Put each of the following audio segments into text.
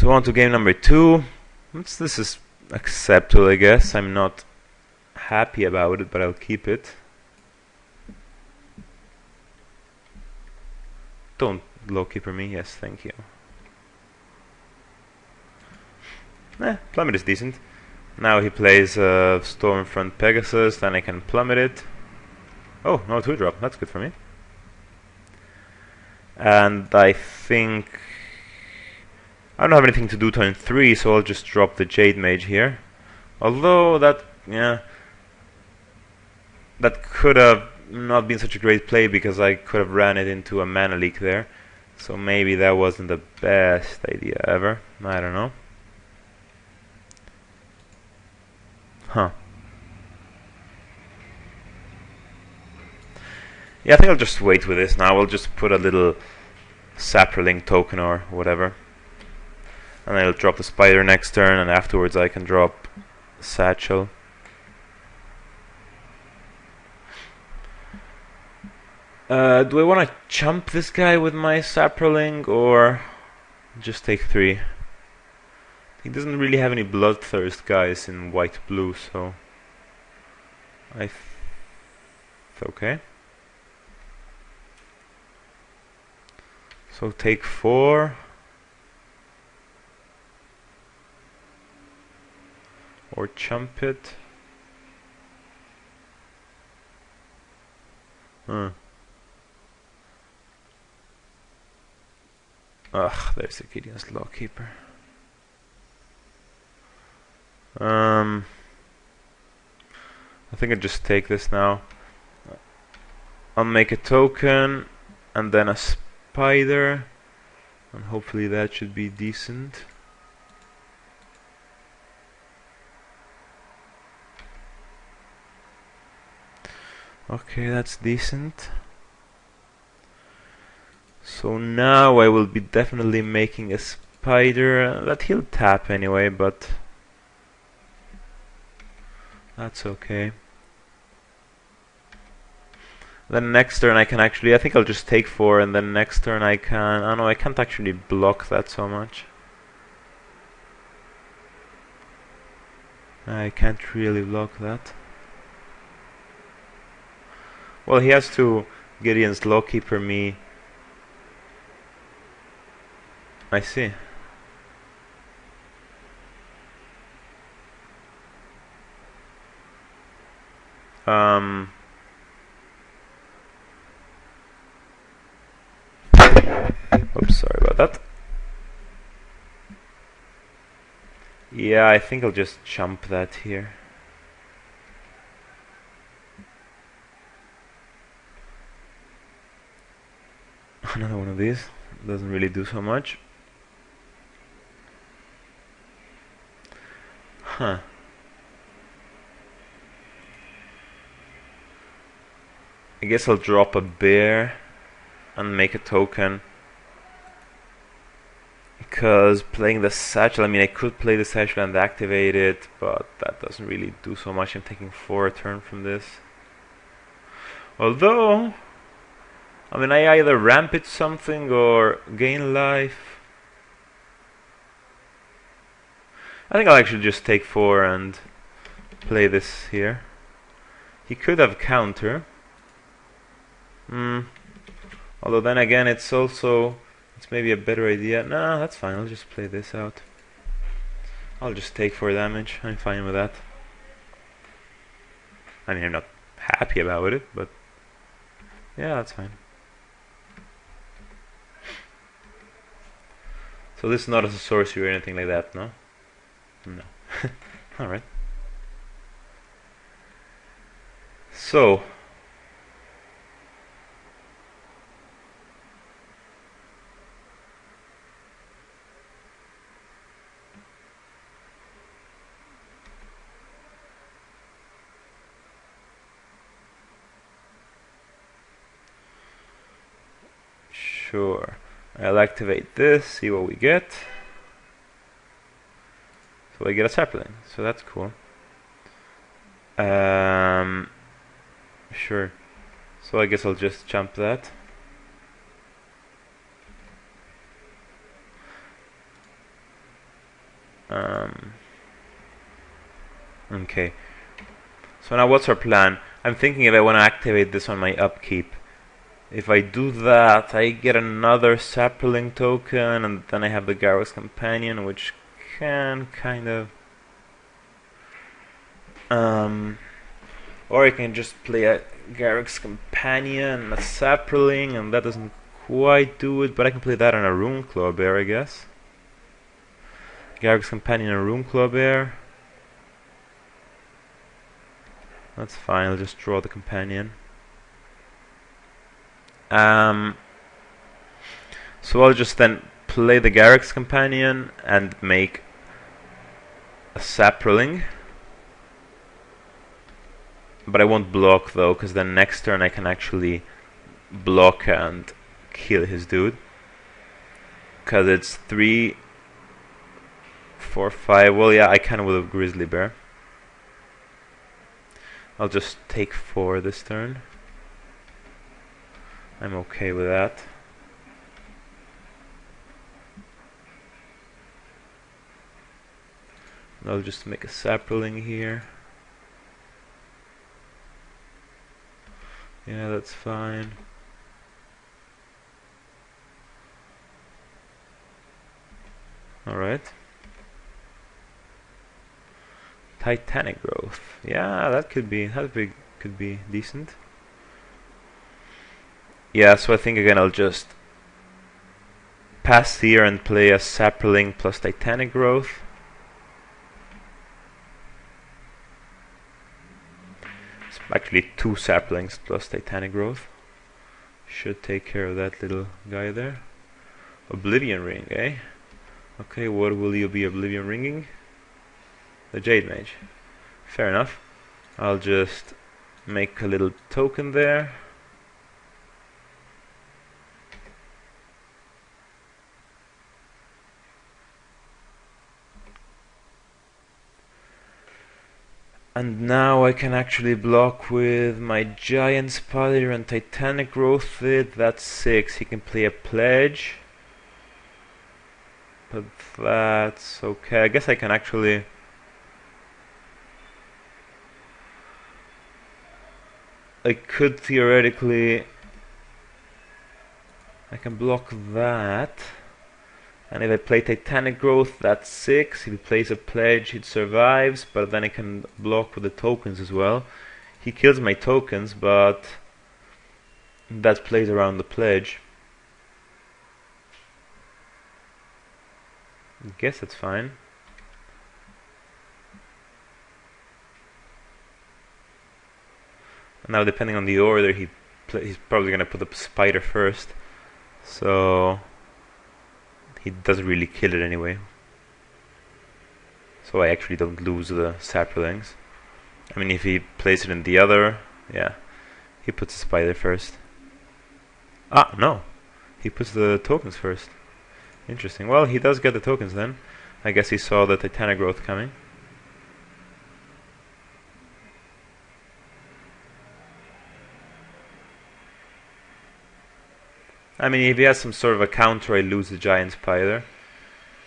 So on to game number 2. This is acceptable, I guess. I'm not happy about it, but I'll keep it. Don't low keeper me. Yes, thank you. Plummet is decent. Now he plays Stormfront Pegasus, then I can plummet it. Oh, no 2-drop. That's good for me. And I think I don't have anything to do turn 3, so I'll just drop the Jade Mage here. Although that could have not been such a great play because I could have ran it into a mana leak there. So maybe that wasn't the best idea ever. I don't know. Huh. Yeah, I think I'll just wait with this now. I'll just put a little Saproling token or whatever. And I'll drop the Spider next turn, and afterwards I can drop Satchel. Do I want to chump this guy with my Saproling or just take 3? He doesn't really have any Bloodthirst guys in white-blue, so okay. So take 4. Or chump it. Ugh, there's the Gideon's Lawkeeper. I think I'll just take this now. I'll make a token and then a spider, and hopefully that should be decent. Okay, that's decent. So now I will be definitely making a spider that he'll tap anyway, but that's okay. Then next turn I can actually, I think I'll just take 4, and then next turn I can, oh no, I can't actually block that so much. I can't really block that. Well, he has to Gideon's Lawkeeper me. I see. Oops, sorry about that. Yeah, I think I'll just chump that here. Another one of these. Doesn't really do so much. Huh. I guess I'll drop a bear and make a token. Because playing the Satchel, I mean, I could play the Satchel and activate it, but that doesn't really do so much. I'm taking 4 a turn from this. Although, I mean, I either ramp it something or gain life. I think I'll actually just take 4 and play this here. He could have counter. Although then again, it's maybe a better idea. Nah, that's fine. I'll just play this out. I'll just take 4 damage. I'm fine with that. I mean, I'm not happy about it, but yeah, that's fine. So this is not as a sorcery or anything like that, no? No. Alright. So sure, I'll activate this, see what we get. So I get a sapling, so that's cool. Sure. So I guess I'll just jump that. Okay. So now what's our plan? I'm thinking if I want to activate this on my upkeep. If I do that, I get another sapling token, and then I have the Garruk's Companion, which can kind of... or I can just play a Garruk's Companion and a sapling, and that doesn't quite do it, but I can play that on a Rune Claw Bear, I guess. Garruk's Companion and Rune Claw Bear. That's fine, I'll just draw the Companion. So I'll just then play the Garruk's Companion and make a sapling. But I won't block though, because then next turn I can actually block and kill his dude. Because it's 3, 4, 5. Well, yeah, I kind of will have Grizzly Bear. I'll just take 4 this turn. I'm okay with that. I'll just make a sapling here. Yeah, that's fine. Alright. Titanic Growth. Yeah, that could be decent. Yeah, so I think again I'll just pass here and play a sapling plus Titanic Growth. It's actually 2 saplings plus Titanic Growth. Should take care of that little guy there. Oblivion Ring, eh? Okay, what will you be Oblivion Ringing? The Jade Mage. Fair enough. I'll just make a little token there. And now I can actually block with my Giant Spider and Titanic Growth it. That's 6. He can play a Pledge. But that's okay. I guess I can actually... I could theoretically... I can block that. And if I play Titanic Growth, that's 6. If he plays a Pledge, it survives, but then I can block with the tokens as well. He kills my tokens, but that plays around the Pledge. I guess that's fine. Now, depending on the order, he's probably going to put the spider first. So... he doesn't really kill it anyway. So I actually don't lose the saplings. I mean, if he plays it in the other, yeah, he puts the spider first. Ah, no, he puts the tokens first. Interesting. Well, he does get the tokens then. I guess he saw the Titanic Growth coming. I mean, if he has some sort of a counter, I lose the Giant Spider,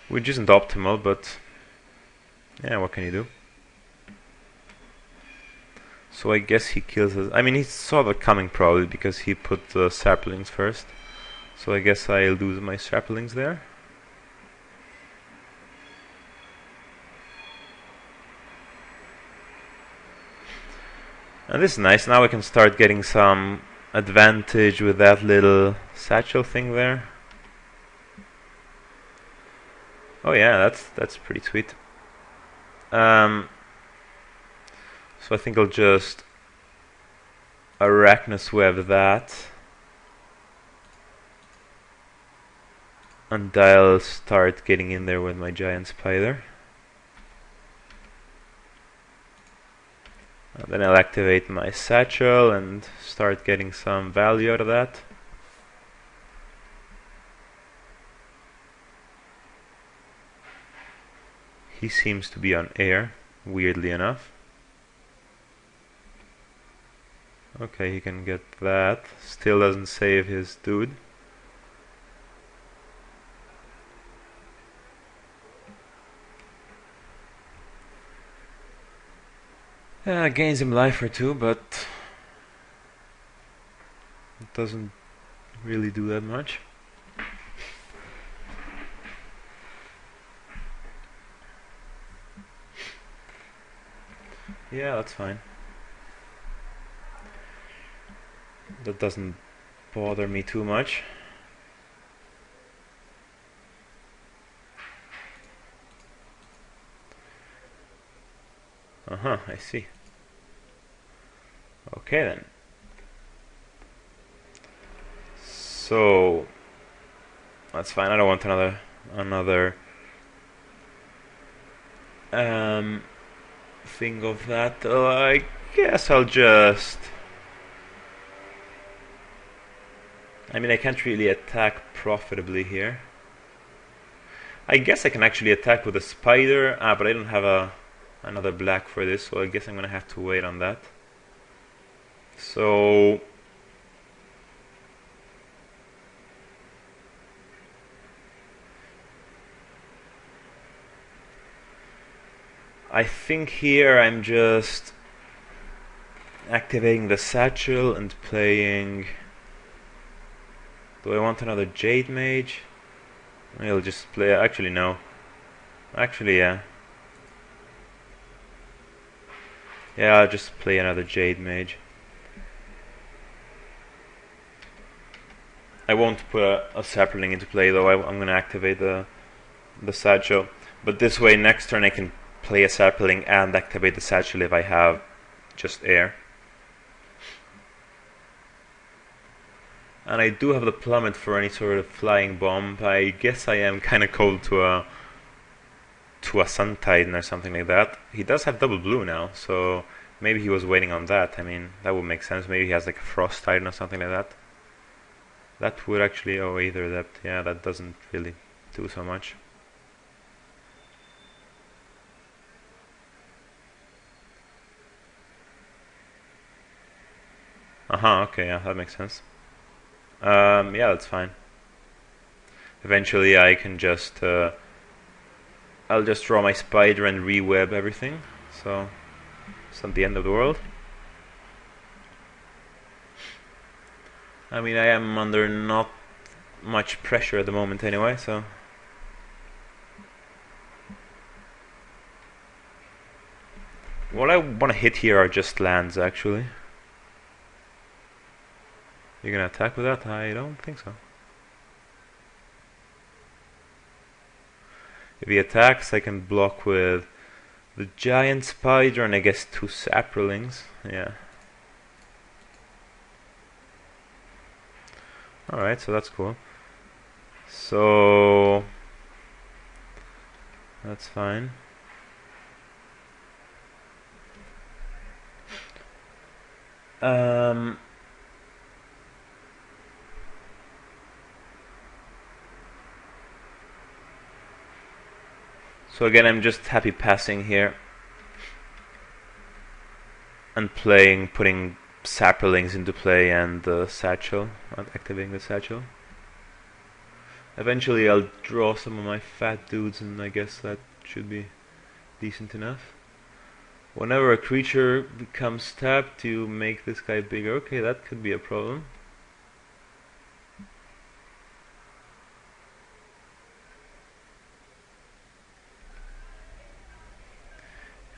which isn't optimal, but yeah, what can you do? So I guess he kills us. I mean, he saw that coming probably because he put the saplings first. So I guess I lose my saplings there. And this is nice. Now I can start getting some advantage with that little satchel thing there. Oh yeah, that's pretty sweet. So I think I'll just Arachnus Web that, and I'll start getting in there with my Giant Spider. And then I'll activate my satchel and start getting some value out of that. He seems to be on air, weirdly enough. Okay, he can get that. Still doesn't save his dude. Gains him life or two, but it doesn't really do that much. Yeah, that's fine. That doesn't bother me too much. I see. Okay then. So that's fine. I don't want another thing of that. I guess I'll just. I mean, I can't really attack profitably here. I guess I can actually attack with a spider, but I don't have another black for this, so I guess I'm gonna have to wait on that. So I think here I'm just activating the satchel and playing. Do I want another Jade Mage? I'll just play. Actually, no. Actually, yeah. Yeah, I'll just play another Jade Mage. I won't put a sapling into play though. I'm gonna activate the satchel. But this way, next turn I can play a sapling and activate the satchel if I have just air. And I do have the plummet for any sort of flying bomb. I guess I am kind of cold to a Sun Titan or something like that. He does have double blue now, so maybe he was waiting on that. I mean, that would make sense. Maybe he has like a Frost Titan or something like that. That would actually, either that, yeah, that doesn't really do so much. Okay, yeah, that makes sense. Yeah, that's fine. Eventually I can just I'll just draw my spider and re-web everything, so it's not the end of the world. I mean, I am under not much pressure at the moment anyway, so what I want to hit here are just lands, actually. You're gonna attack with that? I don't think so. If he attacks, I can block with the giant spider and I guess 2 saprolings. Yeah. Alright, so that's cool. So that's fine. So again, I'm just happy passing here and putting saprolings into play and the satchel, activating the satchel. Eventually I'll draw some of my fat dudes and I guess that should be decent enough. Whenever a creature becomes tapped, you make this guy bigger. Okay, that could be a problem.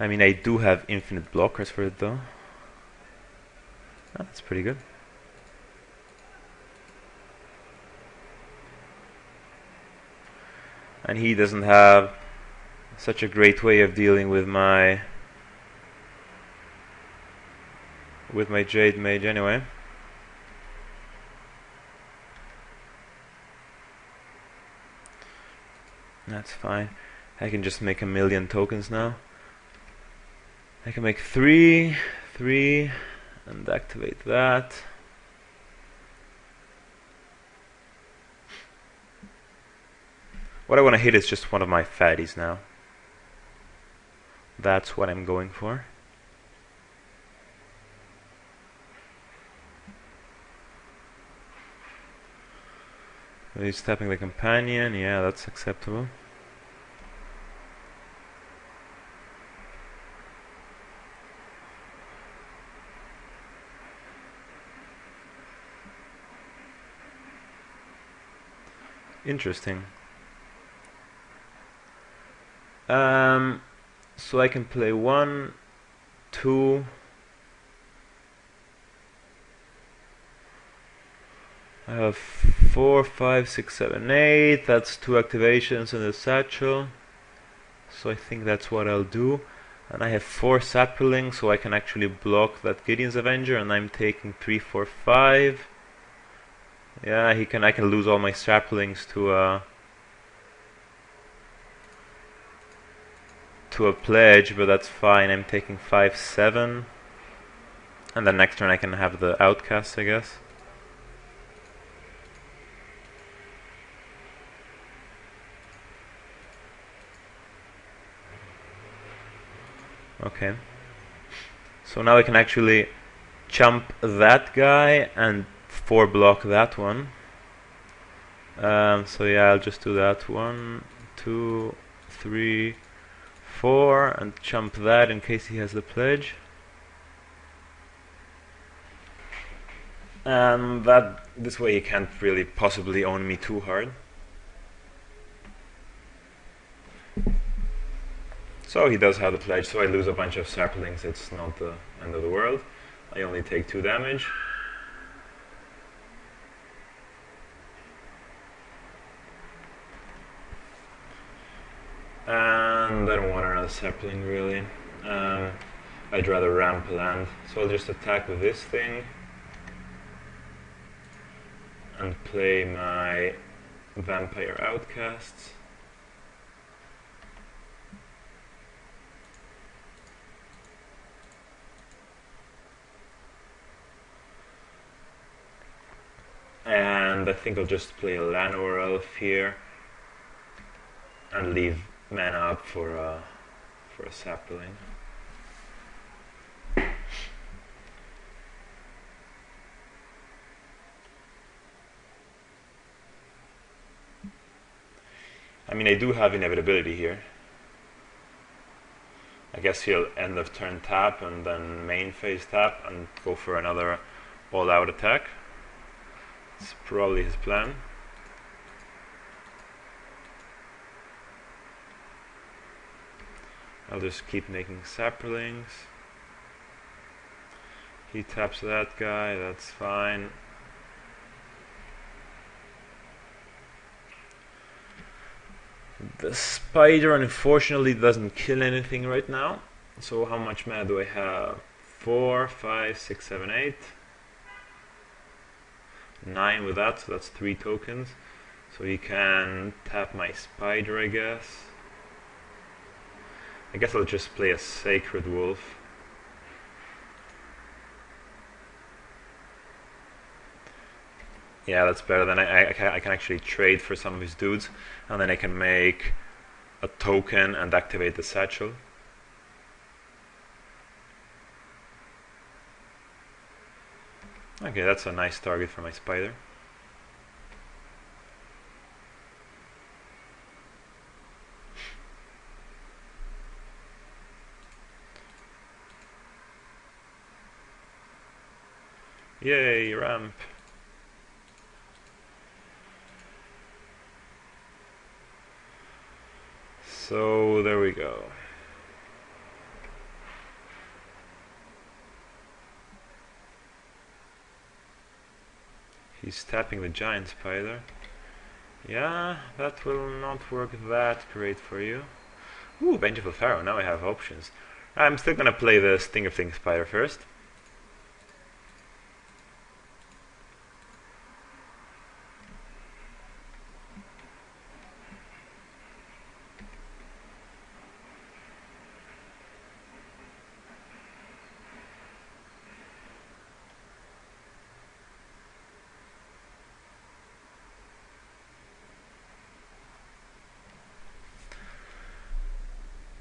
I mean, I do have infinite blockers for it though. That's pretty good. And he doesn't have such a great way of dealing with my Jade Mage anyway. That's fine. I can just make 1,000,000 tokens now. I can make 3, and activate that. What I want to hit is just one of my fatties now. That's what I'm going for. He's tapping the companion. Yeah, that's acceptable. Interesting. So I can play 1, 2. I have 4, 5, 6, 7, 8. That's 2 activations in the satchel. So I think that's what I'll do. And I have 4 Saprolings, so I can actually block that Gideon's Avenger, and I'm taking 3, 4, 5. Yeah, I can lose all my Saprolings to a pledge, but that's fine. I'm taking 5, 7. And then next turn I can have the outcast, I guess. Okay. So now I can actually jump that guy and 4 block that one. So yeah, I'll just do that. 1, 2, 3, 4, and jump that in case he has the pledge. And this way he can't really possibly own me too hard. So he does have the pledge, so I lose a bunch of saplings. It's not the end of the world. I only take 2 damage. And I don't want another sapling really. I'd rather ramp land. So I'll just attack with this thing and play my vampire outcasts. And I think I'll just play a Llanowar Elf here and leave mana up for a sapling. I mean, I do have inevitability here. I guess he'll end of turn tap and then main phase tap and go for another all-out attack. It's probably his plan. I'll just keep making saplings. He taps that guy, that's fine. The spider unfortunately doesn't kill anything right now. So how much mana do I have? 4, 5, 6, 7, 8. 9 with that, so that's 3 tokens. So he can tap my spider, I guess. I guess I'll just play a Sacred Wolf. Yeah, that's better. Then I can actually trade for some of his dudes, and then I can make a token and activate the satchel. Okay, that's a nice target for my spider. Yay, ramp. So there we go. He's tapping the giant spider. Yeah, that will not work that great for you. Ooh, Vengeful Pharaoh, now I have options. I'm still gonna play the Sting of Things spider first.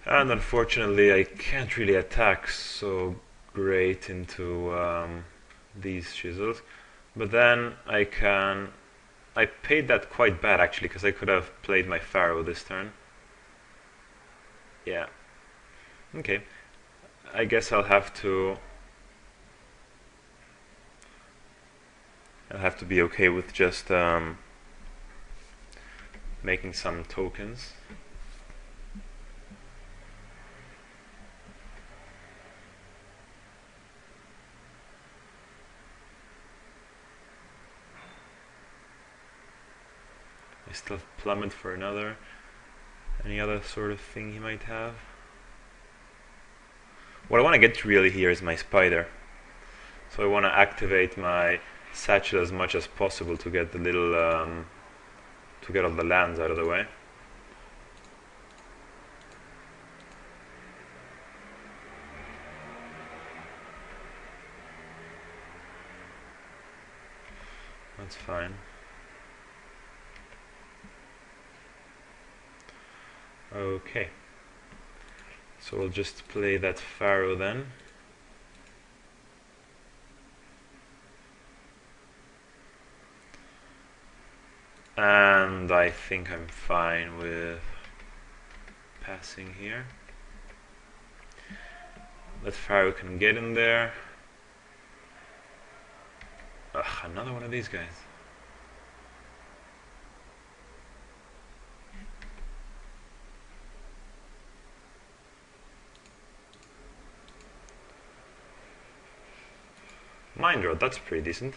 And unfortunately I can't really attack so great into these chisels. But then I paid that quite bad actually, because I could have played my Pharaoh this turn. Yeah. Okay. I guess I'll have to be okay with just making some tokens. I still have plummet for another. Any other sort of thing he might have? What I want to get really here is my spider. So I want to activate my satchel as much as possible to get the little to get all the lands out of the way. That's fine. Okay. So we'll just play that Pharaoh then. And I think I'm fine with passing here. That Pharaoh can get in there. Ugh, another one of these guys. Mind Rod, that's pretty decent.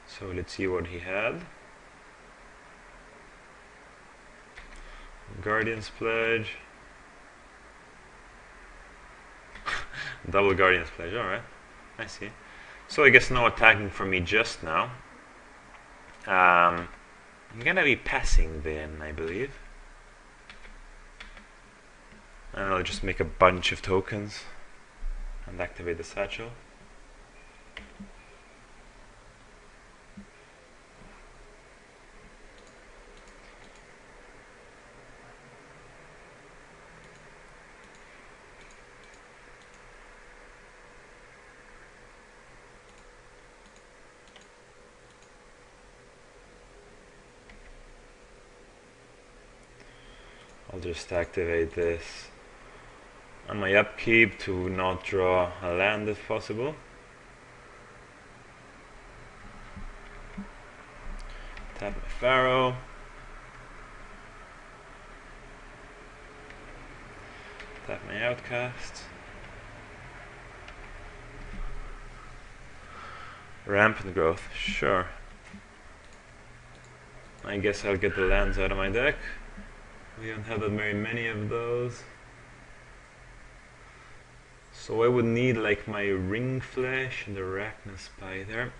So let's see what he had. Guardian's Pledge. Double Guardian's Pledge, alright. I see. So I guess no attacking for me just now. I'm gonna be passing then, I believe. And I'll just make a bunch of tokens and activate the satchel. I'll just activate this on my upkeep to not draw a land if possible. Tap my Pharaoh. Tap my Outcast. Rampant Growth, sure. I guess I'll get the lands out of my deck. We don't have that very many of those. So I would need like my Ring Flesh and the Arachna Spider.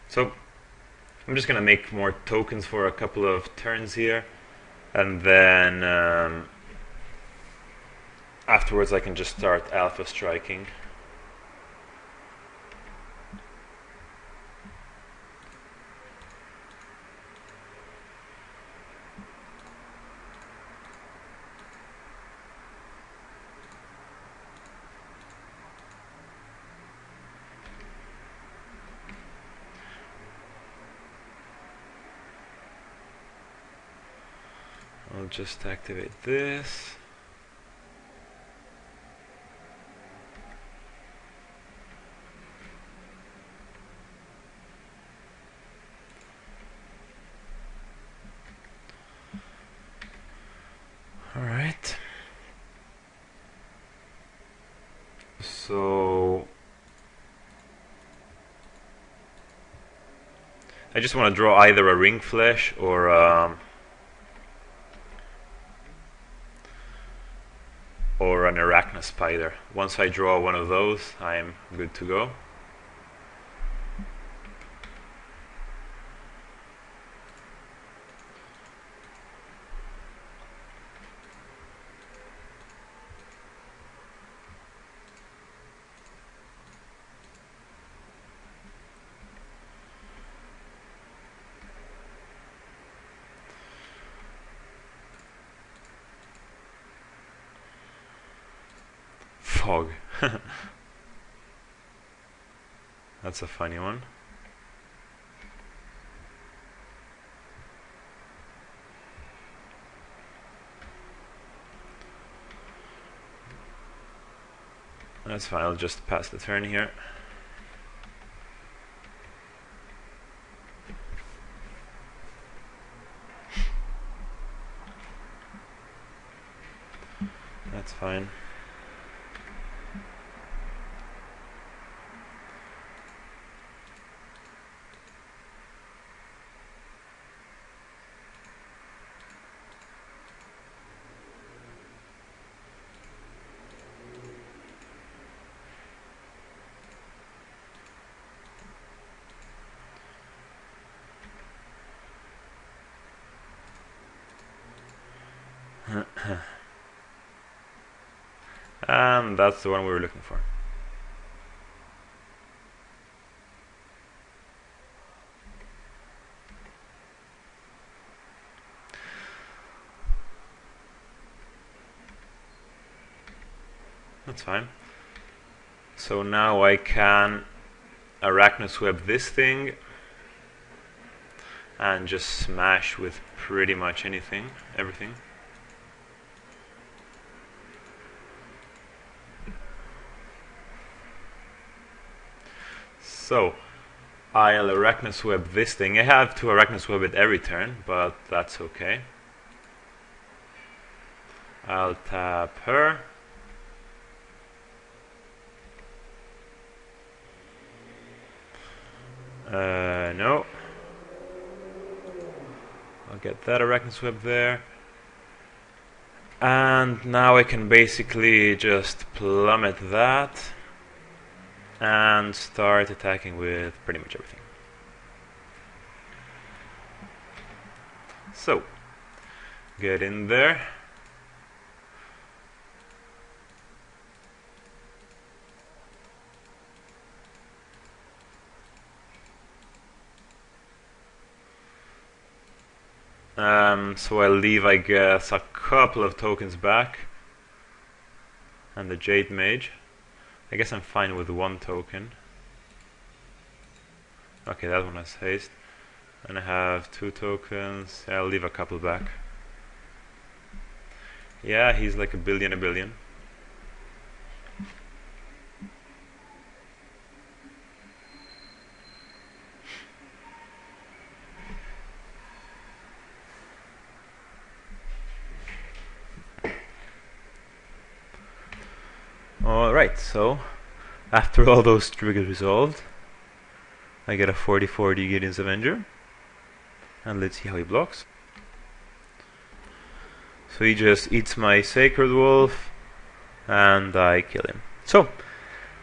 So I'm just gonna make more tokens for a couple of turns here, and then afterwards I can just start alpha striking. I'll just activate this. All right. So I just want to draw either a Ring Flesh or an Arachna Spider. Once I draw one of those, I'm good to go. dog. That's a funny one. That's fine, I'll just pass the turn here. That's fine. And that's the one we were looking for. That's fine. So now I can arachnosweb this thing and just smash with pretty much anything, everything. So I'll arachnosweb this thing. I have to arachnosweb it every turn, but that's okay. I'll tap her. No. I'll get that arachnosweb there. And now I can basically just plummet that and start attacking with pretty much everything. So, get in there. So I'll leave, I guess, a couple of tokens back. And the Jade Mage. I guess I'm fine with one token. Okay, that one has haste. And I have 2 tokens. I'll leave a couple back. Yeah, he's like a billion. Alright, so after all those triggers resolved, I get a 40/40 Gideon's Avenger. And let's see how he blocks. So he just eats my Sacred Wolf, and I kill him. So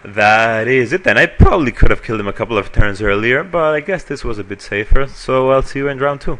that is it then. I probably could have killed him a couple of turns earlier, but I guess this was a bit safer. So I'll see you in round 2.